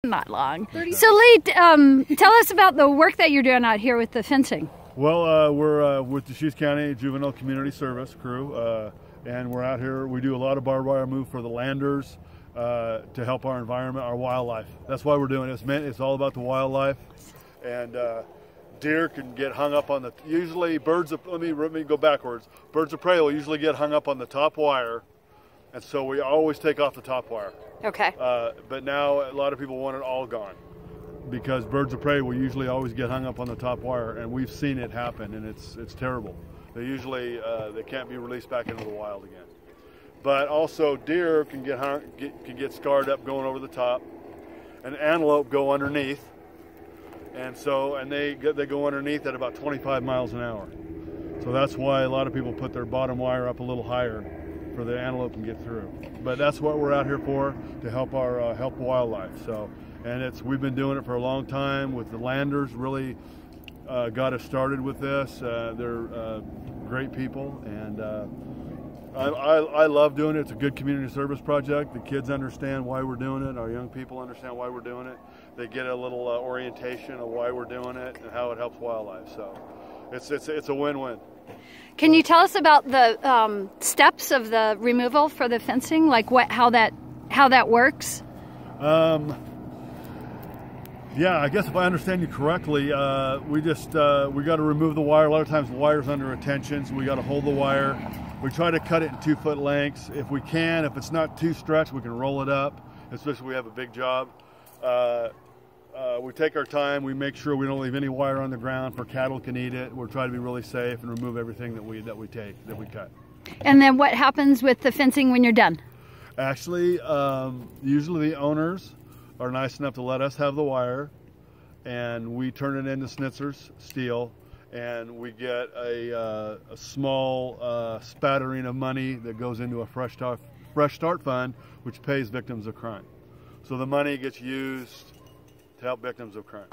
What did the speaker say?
Not long. So Lee, tell us about the work that you're doing out here with the fencing. Well, we're with Deschutes County Juvenile Community Service crew, and we're out here. We do a lot of barbed wire move for the landers to help our environment, our wildlife. That's why we're doing it. It's all about the wildlife, and deer can get hung up on the. Usually, birds of. Let me go backwards. Birds of prey will usually get hung up on the top wire, and so we always take off the top wire. Okay. But now a lot of people want it all gone, because birds of prey will usually always get hung up on the top wire, and we've seen it happen, and it's terrible. They usually they can't be released back into the wild again. But also deer can get scarred up going over the top, and antelope go underneath, and they go underneath at about 25 miles an hour. So that's why a lot of people put their bottom wire up a little higher, for the antelope can get through. But that's what we're out here for, to help our help wildlife. So, and we've been doing it for a long time with the landers. Really got us started with this. They're great people, and I love doing it. It's a good community service project. The kids understand why we're doing it. Our young people understand why we're doing it. They get a little orientation of why we're doing it and how it helps wildlife. So it's a win-win. Can you tell us about the steps of the removal for the fencing, like how that works? Yeah, I guess if I understand you correctly, we got to remove the wire. A lot of times the wire's under tension, so we got to hold the wire. We try to cut it in 2-foot lengths if we can. If it's not too stretched, we can roll it up, especially if we have a big job. We take our time. We make sure we don't leave any wire on the ground for cattle can eat it. We'll try to be really safe and remove everything that we cut. And then what happens with the fencing when you're done? Actually, usually the owners are nice enough to let us have the wire, and we turn it into Schnitzer's steel, and we get a small spattering of money that goes into a fresh start fund, which pays victims of crime. So the money gets used to help victims of crime.